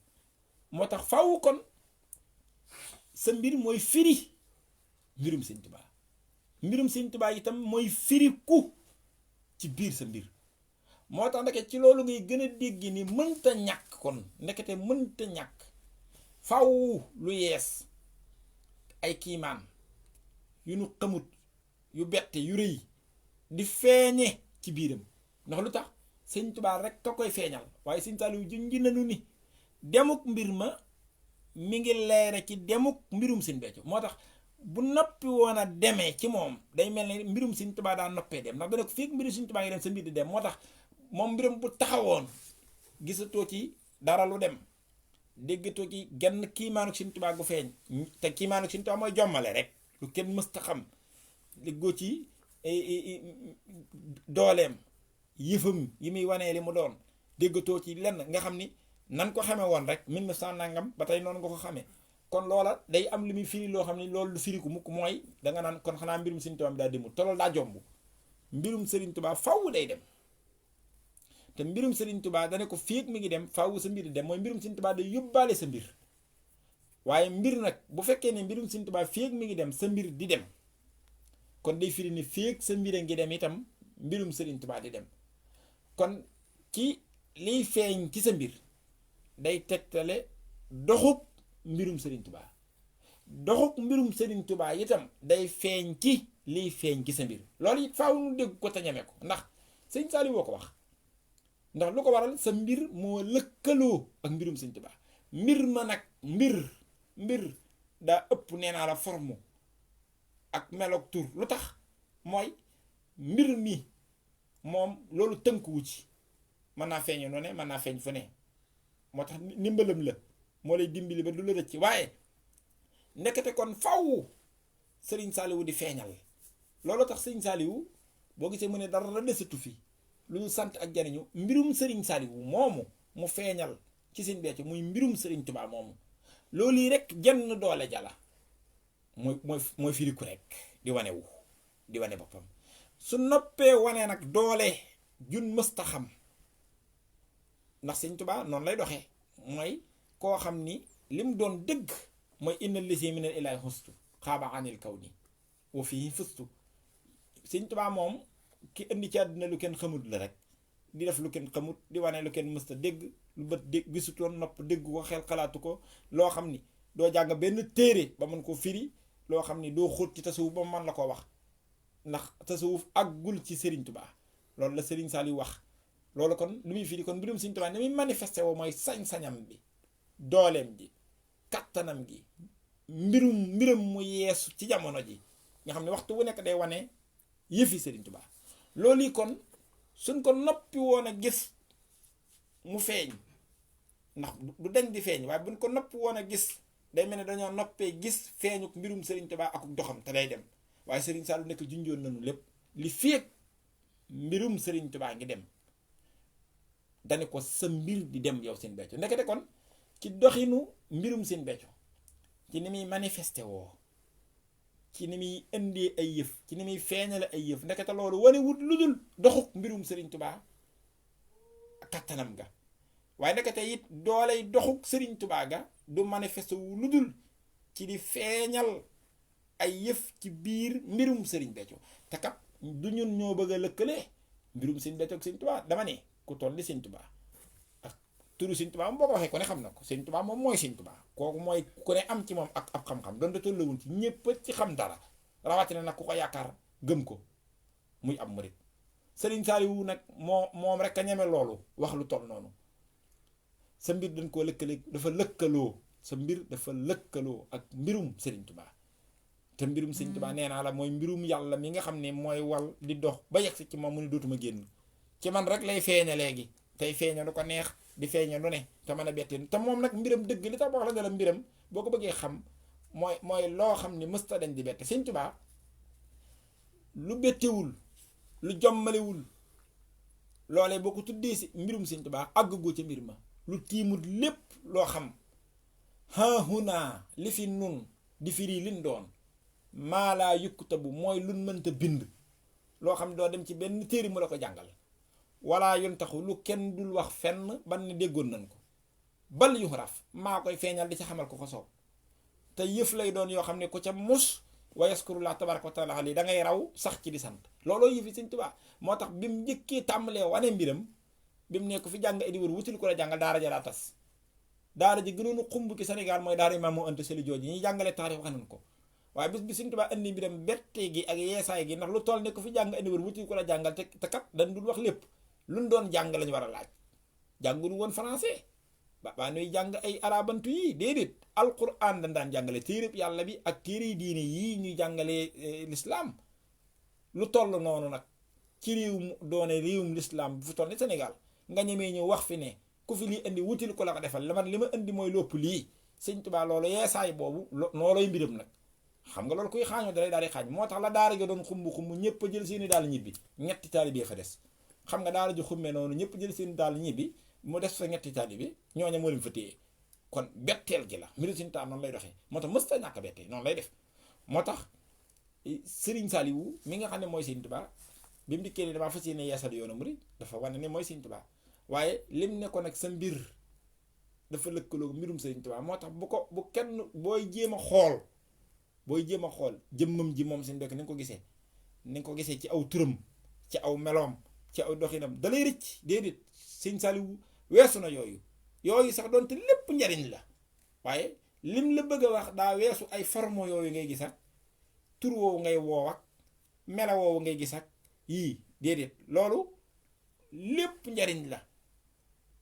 moo tax faaw kon sa mbir mooy firi mbirum Serigne Touba mbirum Serigne Touba itam mooy firi ku ci biir sa mbir moo tax ndeke ci loolu ngay gën a dégg ni mënta ñàkk kon ndekete mënta ñàkk faaw lu yees ay kiimaan yu nu xamut yu bette yu rëy di feeñe ci biiram ndax lu tax Serigne Touba rek ka koy feeñal waaye Serigne Saliou junj nañu ni demuk mbir ma mi ngi leere ci demuk mbirum Serigne Béthio moo tax bu noppi woon a demee ci moom day mel ni mbirum Serigne Touba daa noppee dem ndax dana ko fii mbirum Serigne Touba ngi dem sa mbir di dem moo tax moom mbirum bu taxawoon gisatoo ci dara lu dem déggatoo ci genn kiimaanuk Serigne Touba gu feeñ te kiimaanuk Serigne Touba mooy jommale rek lu kenn mësta xam déggoo ci dooleem yëfam yi muy wanee li mu doon déggatoo ci lenn nga xam ni nan ko xamee woon rek 1900 nangam ba tey noonu nga ko xamee kon loola day am li muy firi loo xam ni loolu lu firi ko mukk mooy danga naan kon xanaa mbirum Serigne Touba bi daa demul te loolu daa jomb mbirum Serigne Touba faw day dem te mbirum Serigne Touba dana ko fii mi ngi dem faw sa mbir di dem mooy mbirum Serigne Touba day yóbbaale sa mbir waaye mbir nag bu fekkee ne mbirum Serigne Touba fii mi ngi dem sa mbir di dem kon day firi ni fii sa mbir a ngi dem itam mbirum Serigne Touba di dem kon ci liy feeñ ci sa mbir day tegtale doxub mbirum Serigne Touba doxub mbirum Serigne Touba itam day feeñ ci liy feeñ ci sa mbir loolu it faaw nu dégg ko te ñeme ko ndax Serigne Saliou woo ko wax ndax lu ko waral sa mbir moo lëkkaloo ak mbirum Serigne Touba mbir ma nag mbir daa ëpp nee naa la forme ak meloog tur lu tax mooy mbir mi moom loolu tënkuwu ci mën naa feeñe noonu ne mën naa feeñ fu ne moo tax ndimbalam la moo lay dimbali ba du la rëcc waaye nekkate kon faw Serigne Saliou di feeñal loolu tax Serigne Saliou boo gisee mu ne dara la desatu fi lu ñu sant ak jariñu mbirum Serigne Saliou moomu mu feeñal ci Serigne Béthio muy mbirum Serigne Touba moomu loolu yi rek jenn doole jala mooy firiku rek di wane boppam su noppee wane nag doole jun mësta xam ndax Serigne Touba noonu lay doxee mooy koo xam ni lim doon dëgg mooy inna lisi minal ilahi xustu xaaba anil kaw ni wa fii fustu Serigne Touba moom ki indi ci àdduna lu kenn xamut la rek di def lu kenn xamut di wane lu kenn mësta dégg lu bët dégg gisutoon nopp dégg ko xel xalaatu ko loo xam ni doo jàng benn téere ba mën koo firi loo xam ni doo xóot ci tasawuf ba mën la koo wax ndax tasawuf àggul ci Serigne Touba loolu la Serigne Saliou wax loolu kon lu muy firi kon mbirum Serigne Touba ni muy manifesté woo mooy sañ-sañam bi dooleem ji kattanam gi mbiram mu yeesu ci jamono ji nga xam ne waxtu bu nekk day wane yëfi Serigne Touba loolu yi kon suñ ko noppi woon a gis mu feeñ ndax du dañ di feeñ waaye buñ ko noppi woon a gis day mel ne dañoo noppee gis feeñuk mbirum Serigne Touba ak doxam te day dem waaye Serigne Saliou nekk junjoon nañu lépp li feek mbirum Serigne Touba ngi dem dane ko sa mbir di dem yow Serigne Béthio ndekete kon ci doxinu mbirum Serigne Béthio ci ni muy manifesté woo ci ni muy indee ay yëf ci ni muy feeñale ay yëf ndekete loolu wane wut lu dul doxuk mbirum Serigne Touba kattanam ga waaye ndekete it dooley doxuk Serigne Touba ga du manifesté wu lu dul ci di feeñal ay yëf ci biir mbirum Serigne Béthio te kat du ñun ñoo bëgg a lëkkale mbirum Serigne Béthio ak Serigne Touba dama ne ku toll ni Serigne Touba ak turu Serigne Touba moom boo ko waxee ku ne xam na ko Serigne Touba moom mooy Serigne Touba kooku mooy ku ne am ci moom ak ab xam-xam doon da tollawul ci ñëpp ci xam dara rawatina nag ku ko yaakaar gëm ko muy ab murit Serigne Saliou nag moom rek a ñeme loolu wax lu toll noonu sa mbir dañ koo lëkkale dafa lëkkaloo sa mbir dafa lëkkaloo ak mbirum Serigne Touba te mbirum Serigne Touba nee naa la mooy mbirum yàlla mi nga xam ne mooy wal di dox ba yegg si ci moom mu ne dootuma génn ci man rek lay feeña léegi tey feeña lu ko neex di feeña lu ne te mën a betteen te moom nag mbiram dëgg li tax wax la ne la mbiram boo ko bëggee xam mooy loo xam ne mësta dañ di bette Serigne Touba lu bettewul lu jommalewul loolee boo ko tuddee si mbirum Serigne Touba àggagoo ca mbir ma lu tiimut lépp loo xam hahuna li fi nun di firi lin doon maalaa yukkutabu mooy luñ mënta bind loo xam doo dem ci benn téere mu la ko jàngal wala yoon taxu lu kenn dul wax fenn ban ne déggoon nañ ko bal yu raf maa koy feeñal di ca xamal ko ko soob te yëf lay doon yoo xam ne ku ca mus wa yaskurullah tabaraka wa taala ali da ngay raw sax ci di sant looloo yëfi Sëñ Tuubaa moo tax bi mu njëkkee tàmbalee wane mbiram bi mu nekk fi jàng idi wër wutil ko la jàngal daara ja daa tas daara ji gënoon a xumb ki Sénégal mooy daara Maam Mor Anta Sali jooju ñuy jàngale taarix wax nañ ko waaye bis bi Sëñ Tuubaa indi mbiram bette gi ak yeesaay gi ndax lu toll ne ko fi jàng indi wër wutil ko la jàngal te kat dañ dul wax lépp luñ doon jàng lañ war a laaj jàngul woon français baa nuy jàng ay arabantu yi déedéet alquran dañ daan jàngale téereb yàlla bi ak téere diine yii ñuy jàngalee l'islam lu toll noonu nag ci réewum doone réewum l'islam bu fu toll ne Sénégal nga ñemee ñëw wax fi ne ku fi lii indi wutil ko la ko defal li ma indi mooy lopp lii Sëñ Tuubaa loolu yeesaay boobu noolooy mbiram nag xam nga loolu kuy xaañoo dalay daal di xaañ moo tax la daara jo doon xumb ñëpp a jël seeni daal ñibbi ñetti taalibe fa des xam nga daara ju xummee noonu ñëpp jël seeni daal ñibbi mu des fa ñetti taalibe ñooña moo leen fa téye kon betteel gi la mbiru Sëñ Tuubaa noonu lay doxee moo tax mësta ñàkk bettee noonu lay def moo tax Sëriñ Saliou mi nga xam ne mooy Sëñ Tuubaa bi mu dikkee ni damaa fas yéene yeesal yoonu murid dafa wane ne mooy Sëñ Tuubaa waaye lim ne ko nag sa mbir dafa lëkkaloo mbirum Sëñ Tuubaa moo tax bu kenn booy jéem a xool jëmmam ji moom Sëñ Béthio ni nga ko gisee ci aw turam ci aw meloom ci aw doxinam dalay rëcc déedéet Sëñ Saliou weesu na yooyu sax doonte lépp njariñ la waaye lim la bëgg a wax daa weesu ay forme yooyu ngay gis ak tur woowu ngay woow ak mela woowu ngay gis ak yii déedéet loolu lépp njariñ la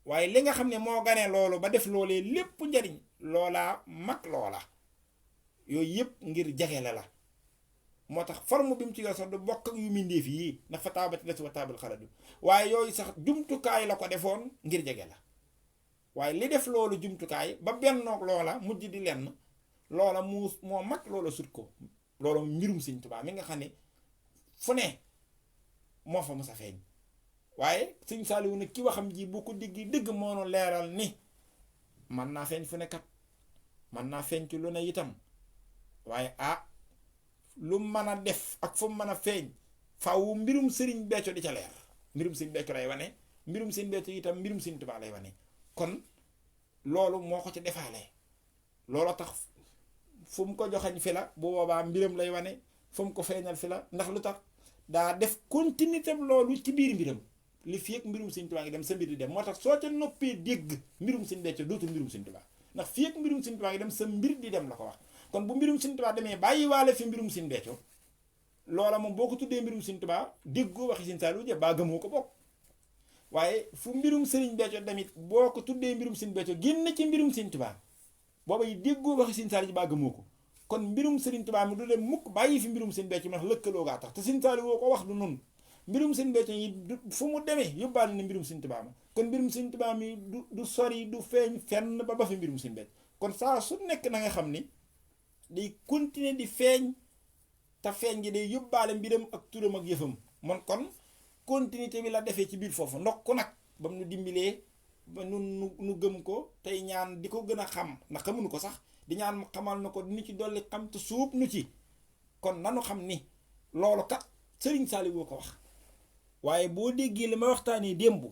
waaye li nga xam ne moo ganee loolu ba def loolee lépp njariñ loolaa mag loola yooyu yëpp ngir jege la moo tax forme bi mu ci yor sax du bokk ak yu mindeef yii ndax fa taabati la si wa taabal xaladu waaye yooyu sax jumtukaay la ko defoon ngir jege la waaye li def loolu jumtukaay ba bennoog loola mujj di lenn loola moo mag loola sut ko loolu mbirum Sëñ Tuubaa mi nga xam ne fu ne moo fa mos a feeñ waaye Sëñ Saliou nag ki waxam ji bu ko diggi dëgg moonu leeral ni man naa feeñ fu ne kat man naa feeñ ci lu ne itam waaye lu mën a def ak fu mu mën a feeñ faaw mbirum Sëriñ Béthio di ca leer mbirum Sëñ Béthio lay wane mbirum Sëñ Béthio itam mbirum Sëñ Tuubaa lay wane kon loolu moo ko ci defaale loolu tax fu mu ko joxañ fi la bu boobaa mbiram lay wane fu mu ko feeñal fi la ndax lu tax daa def continuité loolu ci biir mbiram li fi ak mbirum Sëñ Tuubaa ngi dem sa mbir di dem moo tax soo ca noppee dégg mbirum Sëñ Béthio dootul mbirum Sëñ Tuubaa ndax fi ak mbirum Sëñ Tuubaa ngi dem sa mbir di dem la ko wax kon bu mbirum Sëñ Tuubaa demee bàyyi waale fi mbirum Sëñ Béthio loola moom boo ko tuddee mbirum Sëñ Tuubaa déggoo waxi Sëñ Saliou baa gëmoo ko bokk waaye fu mbirum Sëriñ Béthio tamit boo ko tuddee mbirum Sëñ Béthio génn ci mbirum Sëñ Tuubaa booba yi déggoo waxi Sëñ Saliou baa gëmoo ko kon mbirum Sëriñ Tuubaa mi du dem mukk bàyyi fi mbirum Sëñ Béthio ndax lëkkaloo gaa tax te Sëñ Saliou woo ko wax du noonu mbirum Sëñ Béthio yi fu mu demee yóbbaale na mbirum Sëñ Tuubaa ma kon mbirum Sëñ Tuubaa mi du sori du feeñ fenn ba fi mbirum Sëñ Béthio kon saa su nekk na nga xam ni day continuer di feeñ te feeñ gi day yóbbaale mbiram ak turam ak yëfam man kon continuité bi la defee ci biir foofu ndox ko nag ba mu nu dimbilee ba nu gëm ko tey ñaan di ko gën a xam ndax xamuñu ko sax di ñaan mu xamal na ko ni ci dolli xam te suub nu ci kon nanu xam ni loolu kat Sëriñ Saliou boo ko wax waaye boo déggee li ma waxtaanee démb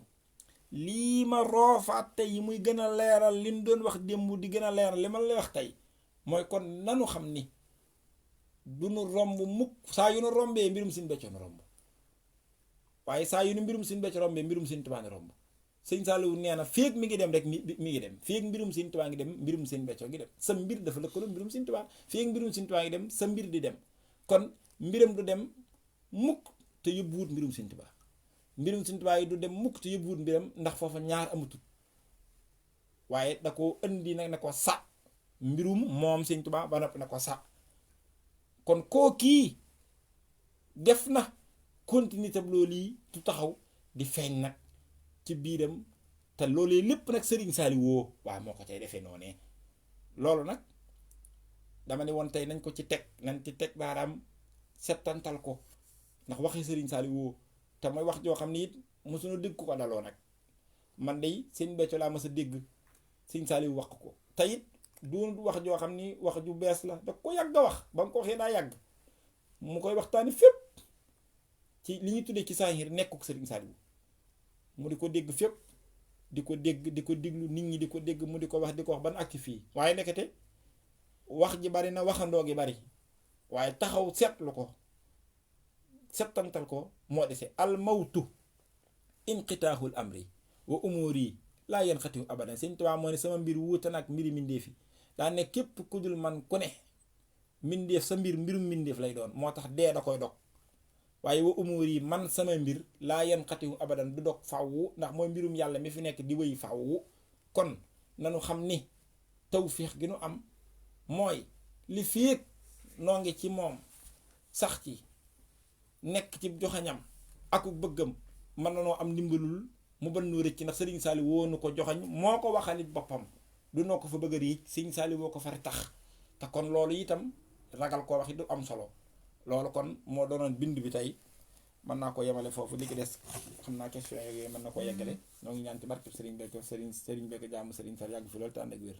lii ma roofaat tey yi muy gën a leeral li ñu doon wax démb di gën a leeral li ma lay wax tey mooy kon nanu xam ni du nu romb mukk saa yu nu rombee mbirum Sëñ Béthio nu romb waaye saa yu nu mbirum Sëñ Béthio rombee mbirum Sëñ Tuubaa nu romb Sëñ Saaliwu nee na féeg mi ngi dem rek mi ngi dem féeg mbirum Sëñ Tuubaa ngi dem mbirum Sëñ Béthio ngi dem sa mbir dafa lëkkaloo mbirum Sëñ Tuubaa féeg mbirum Sëñ Tuubaa ngi dem sa mbir di dem kon mbiram du dem mukk te yóbbuwut mbirum Sëñ Tuubaa mbirum Sëñ Tuubaa yi du dem mukk te yóbbuwut mbiram ndax foofa ñaar amatul waaye da ko indi nag na ko sa mbirum moom Sëñ Tuubaa ba noppi na ko sa kon koo kii def na continuité loolu yi tu taxaw di feeñ nag ci biiram te loolu lépp nag Sëriñ Saaliwu waaw moo ko cay defee noonee loolu nag dama ne woon tey nañ ko ci teg nañ ci teg baaraam settantal ko ndax waxi Sëriñ Saaliwu te mooy wax joo xam ni it mosuñu dégg ko daloo nag man de Sëñ Béthio laa mës a dégg Sëñ Saaliwu wax ko te it du wax joo xam ni wax ju bees la da ko yàgg a wax ba mu ko waxee daa yàgg mu koy waxtaani fépp ci li ñuy tuddee ci saahir nekkuk Sëriñ Saaliwu mu di ko dégg fépp di ko dégg di ko diglu nit ñi di ko dégg mu di ko wax ban ak ci fii waaye nekkate wax ji bari na waxandoo gi bari waaye taxaw seetlu ko settantal ko moo dese almawtu inqitaahul amri wa umuri laa yanqatihu abadan Sëñ Tuubaa moo ne sama mbir wuute nag mbiri mbindeef yi daa ne képp ku dul man ku ne mbindeef sa mbirum mbindeef lay doon moo tax dee da koy dog waaye wa umuri man sama mbir laa yanqatihu abadan du dog fawwu ndax mooy mbirum yàlla mi fi nekk di wéy fawwu kon nanu xam ni tawfiix gi nu am mooy li féeg noo ngi ci moom sax ci nekk ci joxañam aku bëggam mën na noo am ndimbalul mu ban noo rëcc ndax Sëriñ Saaliw woo nu ko joxañ moo ko waxalit boppam du noo ko fa bëgg a riic Sëriñ Saaliw woo ko fari tax te kon loolu itam ragal koo wax it du am solo loolu kon moo doonoon bind bi tey mën naa ko yemale foofu li ki des xam naa question yooyu mën na koo yeggale ñoo ngi ñaan ci barkeb Sëriñ Béthio Sëriñ Béthio jaamu Sëriñ Sall yàgg fi loolu te ànd ak wér